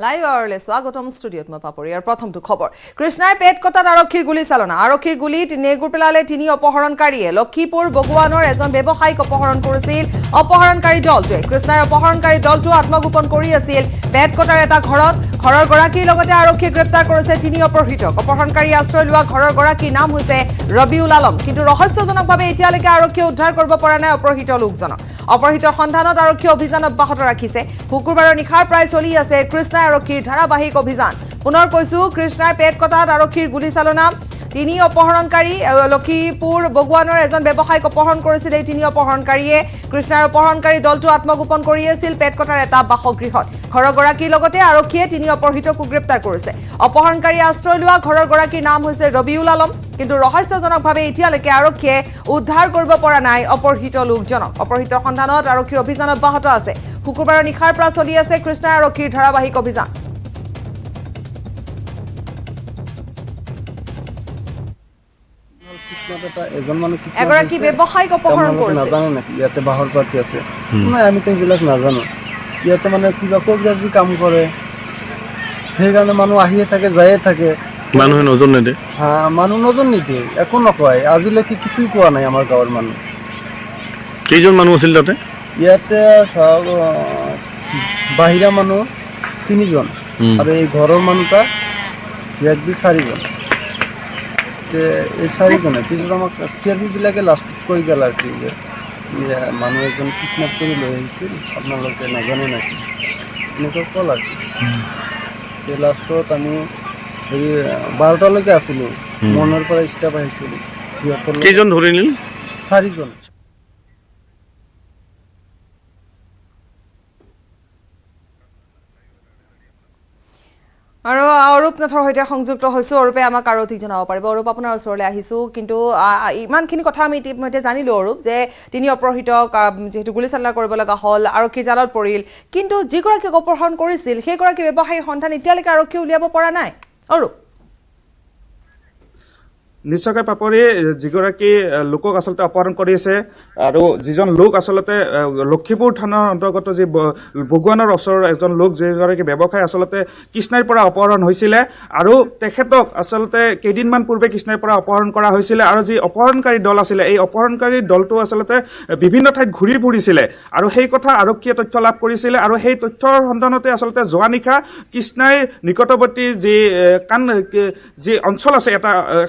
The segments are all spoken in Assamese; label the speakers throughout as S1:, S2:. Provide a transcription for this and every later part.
S1: লাইভ আৱাৰলৈ স্বাগতম ষ্টুডিঅ'ত মই পাপৰি আৰু প্ৰথমটো খবৰ কৃষ্ণাই পেট কটাত আৰক্ষীৰ গুলী চালনা আৰক্ষীৰ গুলীত নেগুৰ পেলালে তিনি অপহৰণকাৰীয়ে লক্ষীপুৰ বগুৱানৰ এজন ব্যৱসায়িক অপহৰণ কৰিছিল অপহৰণকাৰী দলটোৱে কৃষ্ণাৰ অপহৰণকাৰী দলটো আত্মগোপন কৰি আছিল পেট কটাৰ এটা ঘৰৰ গৰাকীৰ লগতে আৰক্ষীয়ে গ্ৰেপ্তাৰ কৰিছে তিনি অপহৃতক অপহৰণকাৰী আশ্ৰয় লোৱা ঘৰৰ গৰাকীৰ নাম হৈছে ৰবিউল আলম কিন্তু ৰহস্যজনকভাৱে এতিয়ালৈকে আৰক্ষীয়ে উদ্ধাৰ কৰিব পৰা নাই অপহৃত লোকজনক অপহৃতৰ সন্ধানত আৰক্ষী অভিযান অব্যাহত ৰাখিছে শুকুৰবাৰৰ নিশাৰ প্ৰায় চলি আছে কৃষ্ণা আৰক্ষীৰ ধাৰাবাহিক অভিযান পুনৰ কৈছো কৃষ্ণাৰ পেট কটাত আৰক্ষীৰ গুলী চালনা তিনি অপহৰণকাৰী লক্ষীপুৰ বগুৱানৰ এজন ব্যৱসায়িক অপহৰণ কৰিছিল এই তিনি অপহৰণকাৰীয়ে কৃষ্ণাৰ অপহৰণকাৰী দলটো আত্মগোপন কৰি আছিল পেট কটাৰ এটা বাসগৃহত ঘৰৰ গৰাকীৰ লগতে আৰক্ষীয়ে তিনি অপহৃতক গ্ৰেপ্তাৰ কৰিছে অপহৰণকাৰী আশ্ৰয় লোৱা ঘৰৰ গৰাকীৰ নাম হৈছে ৰবিউল আলম কিন্তু ৰহস্যজনকভাৱে এতিয়ালৈকে আৰক্ষীয়ে উদ্ধাৰ কৰিব পৰা নাই অপহৃত লোকজনক অপহৃতৰ সন্ধানত আৰক্ষীৰ অভিযান অব্যাহত আছে শুকুৰবাৰৰ নিশাৰ পৰা চলি আছে কৃষ্ণা আৰক্ষীৰ ধাৰাবাহিক অভিযান এগৰাকী ব্যৱসায়িক অপহৰণ কৰিছে
S2: নাজানো নেকি ইয়াতে বাহৰ পাৰ্টি আছে আমি তো এইবিলাক নাজানো ইয়াতে মানে কিবা কবিৰাজী কাম কৰে সেইকাৰণে মানুহ আহিয়ে থাকে যায়ে থাকে
S3: মানুহে নজৰ নিদিয়ে
S2: মানুহ নজৰ নিদিয়ে একো নকয় আজিলৈকে কিছুই কোৱা নাই আমাৰ গাঁৱৰ মানুহ
S3: কেইজন মানুহ আছিল তাতে
S2: ইয়াতে বাহিৰা মানুহ 3 জন আৰু এই ঘৰৰ মানুহটা ইয়াত 4 জন এই 4 জনে পিছত আমাক চিআৰপিবিলাকে লাষ্টত কৈ গেল আৰু কি যে মানুহ এজন কিডনেপ কৰি লৈ আহিছিল আপোনালোকে নাজানে নেকি এনেকৈ ক'ল আৰু এই লাষ্টত আমি 12টালৈকে আছিলোঁ মনৰ পৰা ষ্টাফ আহিছিল
S3: কেইজন ধৰি নিল
S2: 4 জন
S1: আৰু অৰূপনাথৰ সৈতে সংযুক্ত হৈছো অৰূপে আমাক আৰু অধিক জনাব পাৰিব অৰূপ আপোনাৰ ওচৰলৈ আহিছো কিন্তু ইমানখিনি কথা আমি ইতিমধ্যে জানিলো অৰূপ যে তিনি অপহৃতক যেহেতু গুলী চালনা কৰিব লগা হ'ল আৰক্ষী জালত পৰিল কিন্তু যিগৰাকীক অপহৰণ কৰিছিল সেইগৰাকী ব্যৱসায়ী সন্ধান এতিয়ালৈকে আৰক্ষী উলিয়াব পৰা নাই অৰূপ
S4: নিশ্চয়কৈ পাপৰি যিগৰাকী লোকক আচলতে অপহৰণ কৰিছে আৰু যিজন লোক আচলতে লক্ষীপুৰ থানাৰ অন্তৰ্গত যি বগুৱানৰ ওচৰৰ এজন লোক যিগৰাকী ব্যৱসায়ী আচলতে কৃষ্ণাইৰ পৰা অপহৰণ হৈছিলে আৰু তেখেতক আচলতে কেইদিনমান পূৰ্বে কৃষ্ণাইৰ পৰা অপহৰণ কৰা হৈছিলে আৰু যি অপহৰণকাৰী দল আছিলে এই অপহৰণকাৰী দলটো আচলতে বিভিন্ন ঠাইত ঘূৰি ফুৰিছিলে আৰু সেই কথা আৰক্ষীয়ে তথ্য লাভ কৰিছিলে আৰু সেই তথ্যৰ সন্ধানতে আচলতে যোৱা নিশা কৃষ্ণাইৰ নিকটৱৰ্তী যি অঞ্চল আছে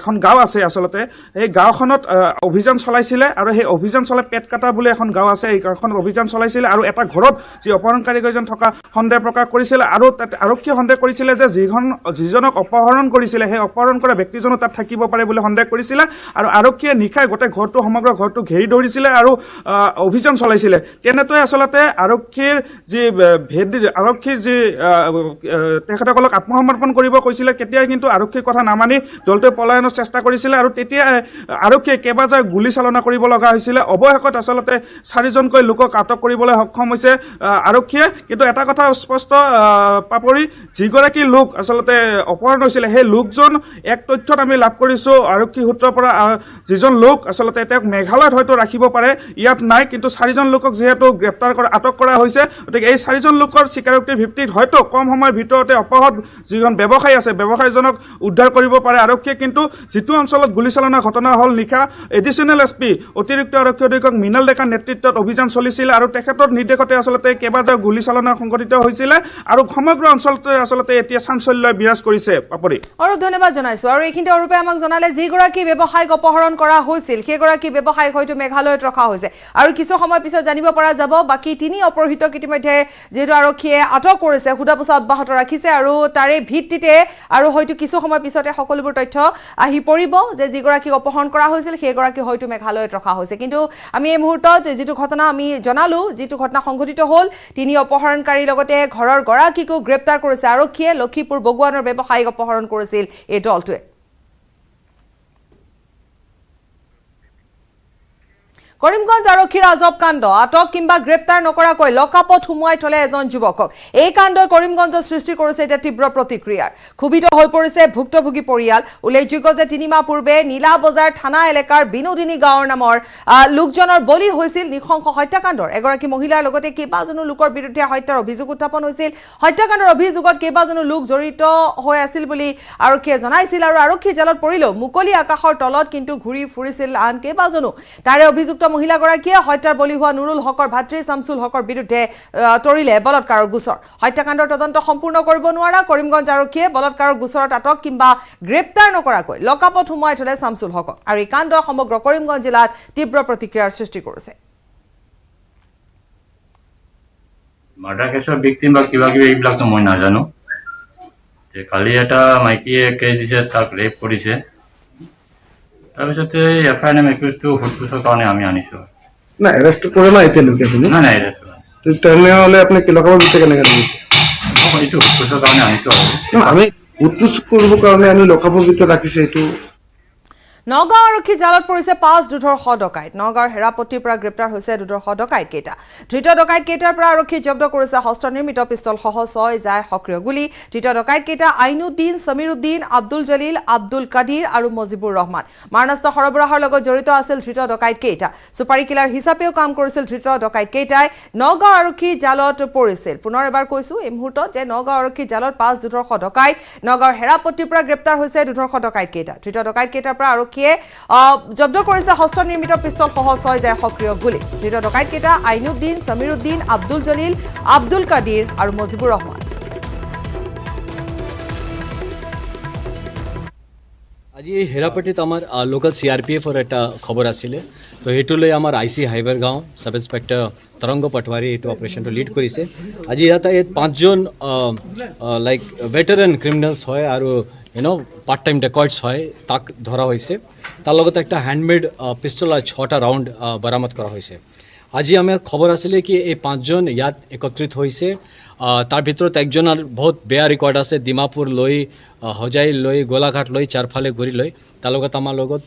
S4: এখন গাঁও আছে আচলতে এই গাঁওখনত অভিযান চলাইছিলে আৰু সেই অভিযান চলাই পেট কাটা বুলি এখন গাঁও আছে এই গাঁওখন অভিযান চলাইছিলে আৰু এটা ঘৰত যি অপহৰণকাৰীজন থকা সন্দেহ প্ৰকাশ কৰিছিলে আৰু তাত আৰক্ষীয়ে সন্দেহ কৰিছিলে যে যিজনক অপহৰণ কৰিছিলে সেই অপহৰণ কৰা ব্যক্তিজনো তাত থাকিব পাৰে বুলি সন্দেহ কৰিছিলে আৰু আৰক্ষীয়ে নিশাই গোটেই সমগ্ৰ ঘৰটো ঘেৰি ধৰিছিলে আৰু অভিযান চলাইছিলে তেনেকৈ আচলতে আৰক্ষীৰ যি তেখেতসকলক আত্মসমৰ্পণ কৰিব কৈছিলে কেতিয়াই কিন্তু আৰক্ষীৰ কথা নামানি দলটোৱে পলায়নৰ চেষ্টা কৰিছিলে আৰু তেতিয়া আৰক্ষীয়ে কেইবাজাক গুলী চালনা কৰিব লগা হৈছিলে অৱশেষত আচলতে 4জনকৈ লোকক আটক কৰিবলৈ সক্ষম হৈছে আৰক্ষীয়ে কিন্তু এটা কথা স্পষ্ট পাপৰি যিগৰাকী লোক আচলতে অপহৰণ হৈছিলে সেই লোকজন এক তথ্যত আমি লাভ কৰিছো আৰক্ষী সূত্ৰৰ পৰা যিজন লোক আচলতে তেওঁক মেঘালয়ত হয়তো ৰাখিব পাৰে ইয়াত নাই কিন্তু 4জন লোকক যিহেতু আটক কৰা হৈছে গতিকে এই 4জন লোকৰ স্বীকাৰোক্তিৰ ভিত্তিত হয়তো কম সময়ৰ ভিতৰতে অপহৃত যিজন ব্যৱসায়ী আছে ব্যৱসায়ীজনক উদ্ধাৰ কৰিব পাৰে আৰক্ষীয়ে কিন্তু যিটো অঞ্চলত গুলী চালনা ঘটনা হ'ল নিশা এডিশ্যনেল এছপি অতিৰিক্ত আৰক্ষী অধীক্ষক মৃণাল ডেকাৰ নেতৃত্বত অভিযান চলিছিল আৰু তেখেতৰ নিৰ্দেশতে আচলতে কেইবাজাক গুলী চালনা সংঘটিত হৈছিলে আৰু সমগ্ৰ অঞ্চলটোৱে আচলতে এতিয়া চাঞ্চল্য বিৰাজ কৰিছে পাপৰি
S1: আৰু ধন্যবাদ জনাইছো আৰু এইখিনিতে অৰূপে আমাক জনালে যিগৰাকী ব্যৱসায়িক অপহৰণ কৰা হৈছিল সেইগৰাকী ব্যৱসায়িক হয়তো মেঘালয়ত ৰখা হৈছে আৰু কিছু সময় পিছত জানিব পৰা যাব বাকী তিনি অপহৃতক ইতিমধ্যে যিহেতু আৰক্ষীয়ে আটক কৰিছে সোধা পোছা অব্যাহত ৰাখিছে আৰু তাৰে ভিত্তিতে আৰু হয়তো কিছু সময় পিছতে সকলোবোৰ তথ্য আহি পৰিব যে যিগৰাকীক অপহৰণ কৰা হৈছিল সেইগৰাকী হয়তো মেঘালয়ত ৰখা হৈছে কিন্তু আমি এই মুহূৰ্তত যিটো ঘটনা আমি জনালো যিটো ঘটনা সংঘটিত হ'ল তিনি অপহৰণকাৰীৰ লগতে ঘৰৰ গৰাকীকো গ্ৰেপ্তাৰ কৰিছে আৰক্ষীয়ে লক্ষীপুৰ বগুৱানৰ ব্যৱসায়িক অপহৰণ কৰিছিল এই দলটোৱে কৰিমগঞ্জ আৰক্ষীৰ আজব কাণ্ড আটক কিংবা গ্ৰেপ্তাৰ নকৰাকৈ লকআপত সুমুৱাই থলে এজন যুৱকক এই কাণ্ডই কৰিমগঞ্জত সৃষ্টি কৰিছে এটা তীব্ৰ প্ৰতিক্ৰিয়াৰ ক্ষোভিত হৈ পৰিছে ভুক্তভোগী পৰিয়াল উল্লেখযোগ্য যে 3 মাহ পূৰ্বে নীলা বজাৰ থানা এলেকাৰ বিনোদিনী গাঁৱৰ নামৰ লোকজনৰ বলি হৈছিল নিখংস হত্যাকাণ্ডৰ এগৰাকী মহিলাৰ লগতে কেইবাজনো লোকৰ বিৰুদ্ধে হত্যাৰ অভিযোগ উত্থাপন হৈছিল হত্যাকাণ্ডৰ অভিযোগত কেইবাজনো লোক জড়িত হৈ আছিল বুলি আৰক্ষীয়ে জনাইছিল আৰু আৰক্ষী জালত পৰিলেও মুকলি আকাশৰ তলত কিন্তু ঘূৰি ফুৰিছিল আন কেইবাজনো তাৰে অভিযুক্ত মহিলাগৰাকীয়ে হত্যাৰ বলি হোৱা নুৰুল হকৰ ভাতৃ শামছুল হকৰ বিৰুদ্ধে তৰিলে বলৎকাৰৰ গোচৰ হত্যাকাণ্ডৰ তদন্ত সম্পূৰ্ণ কৰিব নোৱাৰা কৰিমগঞ্জ আৰক্ষীয়ে বলৎকাৰৰ গোচৰত আটক কিংবা গ্ৰেপ্তাৰ নকৰাকৈ লকআপত সুমুৱাই থলে শামছুল হকক আৰু এই কাণ্ড সমগ্ৰ কৰিমগঞ্জ জিলাত তীব্ৰ প্ৰতিক্ৰিয়াৰ সৃষ্টি কৰিছে
S5: মাৰ্ডাৰ কেছৰ ভিক্টিম বা কিবা কিবি এইবিলাকতো মই নাজানো কালি এটা মাইকীয়ে কেছ দিছে তাক ৰেপ কৰিছে তাৰপিছতে এফআইআৰ নাম 21টো ফুটপুচৰ কাৰণে আমি আনিছোঁ
S2: না এৰেষ্ট কৰে না এতিয়ালৈকে আপুনি
S5: নাই এৰেষ্ট
S2: তেনেহ'লে আপুনি লকআপৰ ভিতৰত কেনেকৈ দিছে
S5: এইটো ফুটপুচৰ কাৰণে আনিছোঁ আৰু
S2: আমি উৎপোচ কৰিবৰ কাৰণে আমি লকআপৰ ভিতৰত ৰাখিছে এইটো
S1: নগাঁও আৰক্ষী জালত পৰিছে 5 দুধৰ্ষ ডকাইত নগাঁৱৰ হেৰাপতিৰ পৰা গ্ৰেপ্তাৰ হৈছে দুধৰ্ষ ডকাইত কেইটা ধৃত ডকাইত কেইটাৰ পৰা আৰক্ষী জব্দ কৰিছে হস্তনিৰ্মিত পিস্তল সহ 6 যায় সক্ৰিয় গুলি ধৃত ডকাইত কেইটা আইনুদ্দিন সমীৰুদ্দিন আব্দুল জলিল আব্দুল কাদিৰ আৰু মজিবুৰ ৰহমান মাৰণাস্ত্ৰ সৰবৰাহৰ লগত জড়িত আছিল ধৃত ডকাইত কেইটা সুপাৰী কিলাৰ হিচাপেও কাম কৰিছিল ধৃত ডকাইত কেইটাই নগাঁও আৰক্ষী জালত পৰিছিল পুনৰ এবাৰ কৈছো এই মুহূৰ্তত যে নগাঁও আৰক্ষী জালত 5 দুধৰ্ষ ডকাইত নগাঁৱৰ হেৰাপতিৰ পৰা গ্ৰেপ্তাৰ হৈছে দুধৰ্ষ ডকাইত কেইটা ধৃত ডকাইত কেইটাৰ পৰা আৰক্ষী জব্দ কৰিছে হস্তনিৰ্মিত পিস্তল সহ 6 যায় সক্ৰিয় গুলি ধৃত ডকাইত কেইটা আইনুদ্দিন সমীৰুদ্দিন আব্দুল জলিল আব্দুল কাদিৰ আৰু মজিবুৰ ৰহমান
S6: আজি হেৰাপতিত আমাৰ লোকেল CRPFৰ এটা খবৰ আছিলে তো সেইটো লৈ আমাৰ IC হাইবেৰ গাঁও সাব ইন্সপেক্টৰ তৰংগ পটৱাৰী এইটো অপাৰেশ্যনটো লিড কৰিছে আজি ইয়াতে 5জন লাইক ভেটেৰান ক্ৰিমিনেলছ হয় আৰু পাৰ্ট টাইম ডেকয়ডছ হয় তাক ধৰা হৈছে তাৰ লগতে একটা হ্যান্ডমেড পিস্তল 6টা ৰাউণ্ড বৰামদ কৰা হৈছে আজি আমাৰ খবৰ আছিলে কি এই 5জন ইয়াত একত্ৰিত হৈছে তাৰ ভিতৰত একজনৰ বহুত বেয়া ৰেকৰ্ড আছে ডিমাপুৰ লৈ হজাই লৈ গোলাঘাট লৈ চাৰফালে ঘূৰি লৈ তাৰ লগত আমাৰ লগত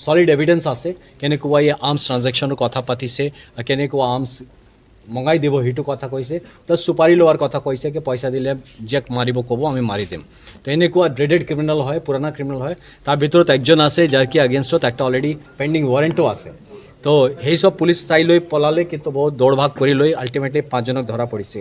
S6: সলিড এভিডেন্স আছে কেনেকুৱা এই আৰ্মছ ট্ৰানজেকশ্যনৰ কথা পাতিছে কেনেকুৱা আৰ্মছ মঙাই দিব সেইটো কথা কৈছে প্লাছ সুপাৰী লোৱাৰ কথা কৈছে কি পইচা দিলে জেক মাৰিব ক'ব আমি মাৰি দিম তো এনেকুৱা ড্ৰেডেড ক্ৰিমিনেল হয় পুৰণা ক্ৰিমিনেল হয় তাৰ ভিতৰত একজন আছে যাৰ কি এগেইনষ্টত একটা অলৰেডি পেণ্ডিং ৱাৰেণ্টো আছে তো সেই সব পুলিচ চাই লৈ পলালে কিন্তু বহুত দৌৰভাগ কৰি লৈ আল্টিমেটলি 5জনক ধৰা পৰিছে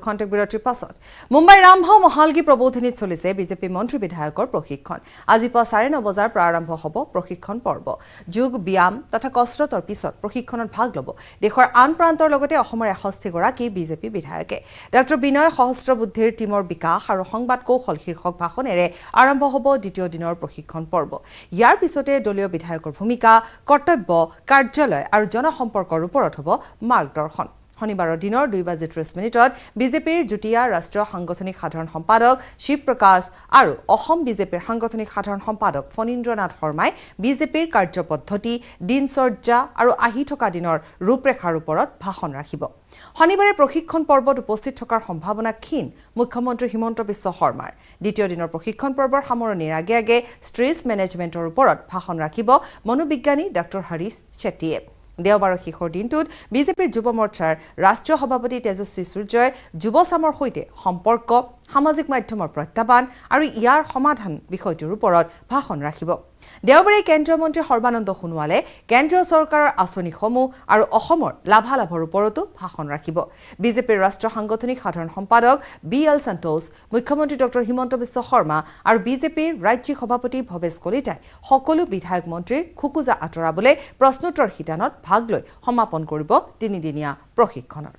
S1: খন্তেক বিৰতিৰ পাছত মুম্বাইৰ ৰামভাও মহালগী প্ৰবোধিনীত চলিছে বিজেপি মন্ত্ৰী বিধায়কৰ প্ৰশিক্ষণ আজি পুৱা 9:30 বজাৰ পৰা আৰম্ভ হ'ব প্ৰশিক্ষণ পৰ্ব যোগ ব্যায়াম তথা কসৰতৰ পিছত প্ৰশিক্ষণত ভাগ ল'ব দেশৰ আন প্ৰান্তৰ লগতে অসমৰ 61 গৰাকী বিজেপি বিধায়কে ডক্টৰ বিনয় সহস্ৰবুদ্ধিৰ টিমৰ বিকাশ আৰু সংবাদ কৌশল শীৰ্ষক ভাষণেৰে আৰম্ভ হ'ব দ্বিতীয় দিনৰ প্ৰশিক্ষণ পৰ্ব ইয়াৰ পিছতে দলীয় বিধায়কৰ ভূমিকা কৰ্তব্য কাৰ্যালয় আৰু জনসম্পৰ্কৰ ওপৰত হ'ব মাৰ্গদৰ্শন শনিবাৰৰ দিনৰ 2:30 বিজেপিৰ যুটীয়া ৰাষ্ট্ৰীয় সাংগঠনিক সাধাৰণ সম্পাদক শিৱ প্ৰকাশ আৰু অসম বিজেপিৰ সাংগঠনিক সাধাৰণ সম্পাদক ফণীন্দ্ৰনাথ শৰ্মাই বিজেপিৰ কাৰ্যপদ্ধতি দিনচৰ্যা আৰু আহি থকা দিনৰ ৰূপৰেখাৰ ওপৰত ভাষণ ৰাখিব শনিবাৰে প্ৰশিক্ষণ পৰ্বত উপস্থিত থকাৰ সম্ভাৱনা ক্ষীণ মুখ্যমন্ত্ৰী হিমন্ত বিশ্ব শৰ্মাৰ দ্বিতীয় দিনৰ প্ৰশিক্ষণ পৰ্বৰ সামৰণিৰ আগে ষ্ট্ৰেছ মেনেজমেণ্টৰ ওপৰত ভাষণ ৰাখিব মনোবিজ্ঞানী ডক্টৰ হৰিশ শেট্টীয়ে দেওবাৰৰ শেষৰ দিনটোত বিজেপিৰ যুৱ মৰ্চাৰ ৰাষ্ট্ৰীয় সভাপতি তেজস্বী সূৰ্যই যুৱচামৰ সৈতে সম্পৰ্ক সামাজিক মাধ্যমৰ প্ৰত্যাহ্বান আৰু ইয়াৰ সমাধান বিষয়টোৰ ওপৰত ভাষণ ৰাখিব দেওবাৰে কেন্দ্ৰীয় মন্ত্ৰী সৰ্বানন্দ সোণোৱালে কেন্দ্ৰীয় চৰকাৰৰ আঁচনিসমূহ আৰু অসমৰ লাভালাভৰ ওপৰতো ভাষণ ৰাখিব বিজেপিৰ ৰাষ্ট্ৰীয় সাংগঠনিক সাধাৰণ সম্পাদক BL সন্তোষ মুখ্যমন্ত্ৰী ডক্টৰ হিমন্ত বিশ্ব শৰ্মা আৰু বিজেপিৰ ৰাজ্যিক সভাপতি ভৱেশ কলিতাই সকলো বিধায়ক মন্ত্ৰীৰ খুকুজা আঁতৰাবলৈ প্ৰশ্নোত্তৰ শিতানত ভাগ লৈ সমাপন কৰিব তিনিদিনীয়া প্ৰশিক্ষণৰ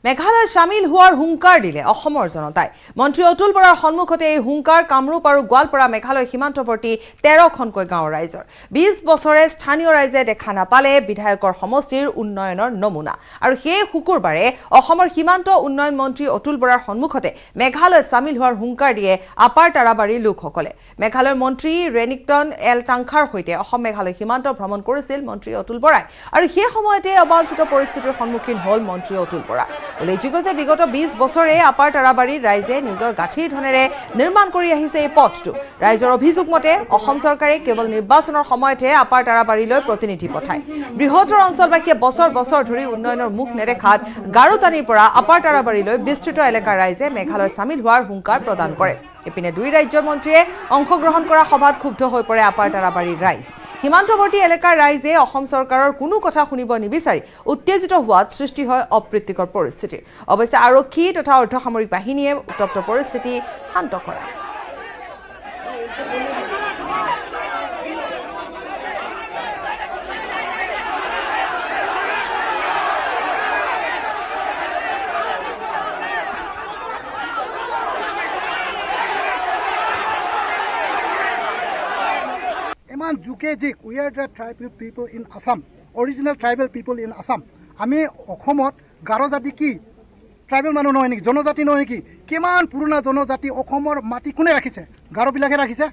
S1: মেঘালয় সামিল হোৱাৰ হুংকাৰ দিলে অসমৰ জনতাই মন্ত্ৰী অতুল বৰাৰ সন্মুখতে এই হুংকাৰ কামৰূপ আৰু গোৱালপাৰা মেঘালয় সীমান্তৱৰ্তী 13খনকৈ গাঁৱৰ ৰাইজৰ 20 বছৰে স্থানীয় ৰাইজে দেখা নাপালে বিধায়কৰ সমষ্টিৰ উন্নয়নৰ নমুনা আৰু সেই শুকুৰবাৰে অসমৰ সীমান্ত উন্নয়ন মন্ত্ৰী অতুল বৰাৰ সন্মুখতে মেঘালয় সামিল হোৱাৰ হুংকাৰ দিয়ে আপাৰ তাৰাবাৰীৰ লোকসকলে মেঘালয়ৰ মন্ত্ৰী ৰেনিকটন এল টাংখাৰ সৈতে অসম মেঘালয় সীমান্ত ভ্ৰমণ কৰিছিল মন্ত্ৰী অতুল বৰাই আৰু সেই সময়তে অবাঞ্ছিত পৰিস্থিতিৰ সন্মুখীন হ'ল মন্ত্ৰী অতুল বৰা উল্লেখযোগ্য যে বিগত 20 বছৰে আপাৰ তাৰাবাৰীৰ ৰাইজে নিজৰ গাঁঠিৰ ধনেৰে নিৰ্মাণ কৰি আহিছে এই পথটো। ৰাইজৰ অভিযোগ মতে অসম চৰকাৰে কেৱল নিৰ্বাচনৰ সময়তহে আপাৰ তাৰাবাৰীলৈ প্ৰতিনিধি পঠায়। বৃহত্তৰ অঞ্চলবাসীয়ে বছৰ বছৰ ধৰি উন্নয়নৰ মুখ নেদেখাত গাৰোতানিৰ পৰা আপাৰ তাৰাবাৰীলৈ বিস্তৃত এলেকাৰ ৰাইজে মেঘালয়ত চামিল হোৱাৰ হুংকাৰ প্ৰদান কৰে। ইপিনে দুই ৰাজ্যৰ মন্ত্ৰীয়ে অংশগ্ৰহণ কৰা সভাত ক্ষুব্ধ হৈ পৰে আপাৰ তাৰাবাৰীৰ ৰাইজ। সীমান্তৱৰ্তী এলেকাৰ ৰাইজে অসম চৰকাৰৰ কোনো কথা শুনিব নিবিচাৰি উত্তেজিত হোৱাত সৃষ্টি হয় অপ্ৰীতিকৰ পৰিস্থিতি। অৱশ্যে আৰক্ষী তথা অৰ্ধসামৰিক বাহিনীয়ে উত্তপ্ত পৰিস্থিতি শান্ত কৰায়।
S7: ইমান জোকে যে we are the tribal people in Assam, original tribal people in Assam. আমি অসমত গাৰো জাতি কি ট্ৰাইবেল মানুহ নহয় নেকি, জনজাতি নহয় নেকি? কিমান পুৰণা জনজাতি অসমৰ মাটি কোনে ৰাখিছে? গাৰোবিলাকে ৰাখিছে।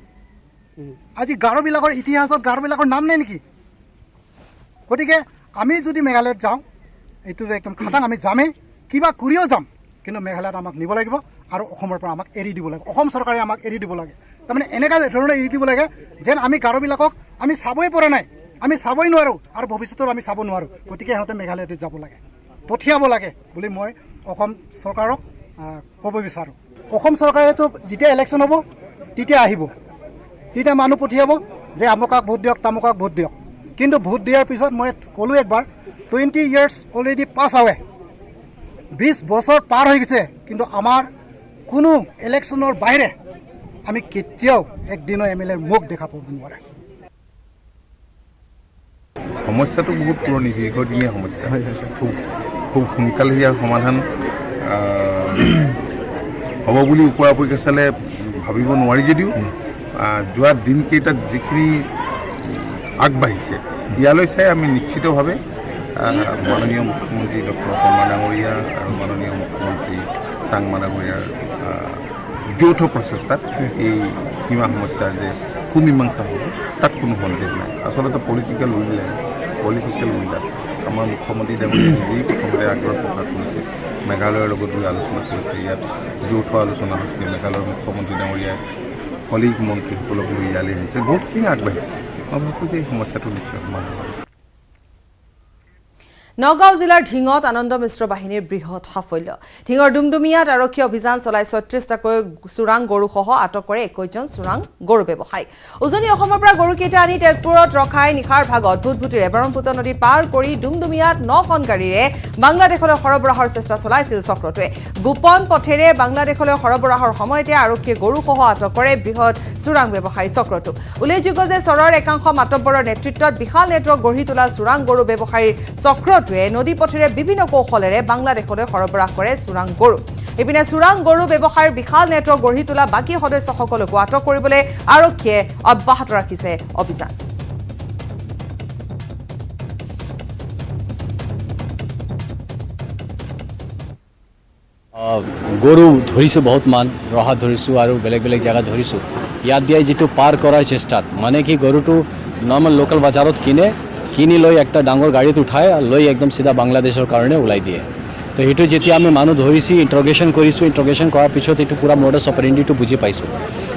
S7: আজি গাৰোবিলাকৰ ইতিহাসত গাৰোবিলাকৰ নাম নাই নেকি? গতিকে আমি যদি মেঘালয়ত যাওঁ, এইটো একদম খাটাং আমি যামেই, কিবা কৰিও যাম, কিন্তু মেঘালয়ত আমাক নিব লাগিব আৰু অসমৰ পৰা আমাক এৰি দিব লাগে। অসম চৰকাৰে আমাক এৰি দিব লাগে। তাৰমানে এনেকুৱা ধৰণে এৰি দিব লাগে যেন আমি গাৰোবিলাকক আমি চাবই পৰা নাই, আমি চাবই নোৱাৰোঁ আৰু ভৱিষ্যতেও আমি চাব নোৱাৰোঁ। গতিকে সিহঁতে মেঘালয়তে যাব লাগে, পঠিয়াব লাগে বুলি মই অসম চৰকাৰক ক'ব বিচাৰোঁ। অসম চৰকাৰেতো যেতিয়া ইলেকশ্যন হ'ব তেতিয়া আহিব, তেতিয়া মানুহ পঠিয়াব যে আমুকাক ভোট দিয়ক, তামুকাক ভোট দিয়ক। কিন্তু ভোট দিয়াৰ পিছত মই ক'লোঁ একবাৰ, 20 years অলৰেডি পাছ আৱে, 20 বছৰ পাৰ হৈ গৈছে, কিন্তু আমাৰ কোনো ইলেকশ্যনৰ বাহিৰে আমি কেতিয়াও একদিনৰ MLA মুখ দেখা পাব নোৱাৰে।
S8: সমস্যাটো বহুত পুৰণি, দীৰ্ঘদিনীয়া সমস্যা। খুব সোনকালে ইয়াৰ সমাধান হ'ব বুলি ওপৰা-ওপৰিকৈ চালে ভাবিব নোৱাৰি যদিও যোৱা দিনকেইটাত যিখিনি আগবাঢ়িছে ইয়ালৈ চাই আমি নিশ্চিতভাৱে মাননীয় মুখ্যমন্ত্ৰী ডক্টৰ শৰ্মা ডাঙৰীয়া আৰু মাননীয় মুখ্যমন্ত্ৰী চাংমা ডাঙৰীয়াৰ যৌথ প্ৰচেষ্টাত এই সীমা সমস্যাৰ যে সুমীমাংসা হ'ব তাত কোনো সন্দেহ নাই। আচলতে পলিটিকেল উইল আছে। আমাৰ মুখ্যমন্ত্ৰী ডাঙৰীয়াই নিজেই প্ৰথমতে আগ্ৰহ প্ৰকাশ কৰিছে, মেঘালয়ৰ লগত গৈ আলোচনা কৰিছে, ইয়াত যৌথ আলোচনা হৈছে। মেঘালয়ৰ মুখ্যমন্ত্ৰী ডাঙৰীয়াই কলিগ মন্ত্ৰীসকলক লৈ ইয়ালৈ আহিছে, বহুতখিনি আগবাঢ়িছে। মই ভাবোঁ যে এই সমস্যাটো নিশ্চয় সমাধান হ'ব।
S1: নগাঁও জিলাৰ ঢিঙত আনন্দ মিশ্ৰ বাহিনীৰ বৃহৎ সাফল্য। ঢিঙৰ ডুমডুমিয়াত আৰক্ষীয়ে অভিযান চলাই 36টাকৈ চোৰাং গৰুসহ আটক কৰে 21জন চোৰাং গৰু ব্যৱসায়ী। উজনি অসমৰ পৰা গৰুকেইটা আনি তেজপুৰত ৰখাই নিশাৰ ভাগত ভূতভূতিৰে ব্ৰহ্মপুত্ৰ নদী পাৰ কৰি ডুমডুমিয়াত 9খন গাড়ীৰে বাংলাদেশলৈ সৰবৰাহৰ চেষ্টা চলাইছিল চক্ৰটোৱে। গোপন পথেৰে বাংলাদেশলৈ সৰবৰাহৰ সময়তে আৰক্ষীয়ে গৰুসহ আটক কৰে বৃহৎ চোৰাং ব্যৱসায়ী চক্ৰটোক। উল্লেখযোগ্য যে চৰৰ একাংশ মাতব্বৰৰ নেতৃত্বত বিশাল নেটৱৰ্ক গঢ়ি তোলা চোৰাং গৰু ব্যৱসায়ীৰ চক্ৰটোৱে নদী পথেৰে বিভিন্ন কৌশলেৰে বাংলাদেশলৈ সৰবৰাহ কৰে চোৰাং গৰু। ইপিনে চোৰাং গৰু ব্যৱসায়ীৰ বিশাল নেটৱৰ্ক গঢ়ি তোলা বাকী সদস্যসকলকো আটক কৰিবলৈ আৰক্ষীয়ে অব্যাহত ৰাখিছে অভিযান।
S6: গৰু ধৰিছোঁ বহুত মান, ৰহাত ধৰিছোঁ আৰু বেলেগ বেলেগ জেগাত ধৰিছোঁ। ইয়াত দিয়াই যিটো পাৰ কৰাৰ চেষ্টাত মানে কি গৰুটো নৰ্মেল লোকেল বজাৰত কিনি লৈ একটা ডাঙৰ গাড়ীত উঠাই লৈ একদম চিধা বাংলাদেশৰ কাৰণে ওলাই দিয়ে। তো সেইটো যেতিয়া আমি মানুহ ধৰিছোঁ, ইণ্ট্ৰগেশ্যন কৰিছোঁ, ইণ্ট্ৰগেশ্যন কৰাৰ পিছত এইটো পূৰা মডাছ অপাৰেণ্ডিটো বুজি পাইছোঁ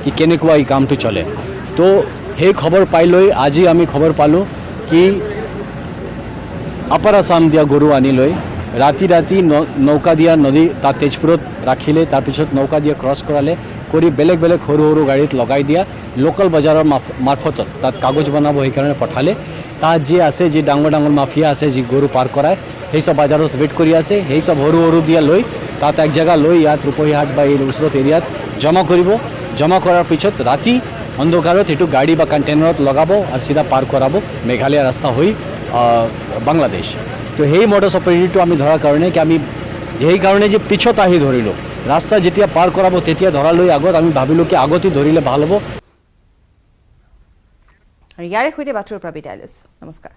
S6: কি কেনেকুৱা এই কামটো চলে। তো সেই খবৰ পাই লৈ আজি আমি খবৰ পালোঁ কি আপাৰ আছাম দিয়া গৰু আনি লৈ ৰাতি নৌকা দিয়া নদী তাত তেজপুৰত ৰাখিলে, তাৰপিছত নৌকা দিয়া ক্ৰছ কৰালে, কৰি বেলেগ বেলেগ সৰু সৰু গাড়ীত লগাই দিয়া লোকেল বজাৰৰ মাৰফতত তাত কাগজ বনাব সেইকাৰণে পঠালে। তাত যি আছে, যি ডাঙৰ ডাঙৰ মাফিয়া আছে, যি গৰু পাৰ কৰায়, সেই সব বজাৰত ৱেইট কৰি আছে। সেই সব সৰু সৰু দিয়া লৈ তাত এক জেগা লৈ ইয়াত ৰূপহীহাট বা এই ওচৰত এৰিয়াত জমা কৰিব। জমা কৰাৰ পিছত ৰাতি অন্ধকাৰত সেইটো গাড়ী বা কণ্টেইনাৰত লগাব আৰু চিধা পাৰ কৰাব মেঘালয় ৰাস্তা হৈ বাংলাদেশ। তো সেই মডাছ অপাৰেণ্ডিটো আমি ধৰাৰ কাৰণে কি আমি সেইকাৰণে যে পিছত আহি ধৰিলোঁ, ৰাস্তা যেতিয়া পাৰ কৰাব তেতিয়া ধৰালৈ আগত আমি ভাবিলোঁ কি আগতে ধৰিলে ভাল হ'ব।
S1: আৰু ইয়াৰে সৈতে বাতৰিৰ পৰা বিদায় লৈছোঁ। নমস্কাৰ।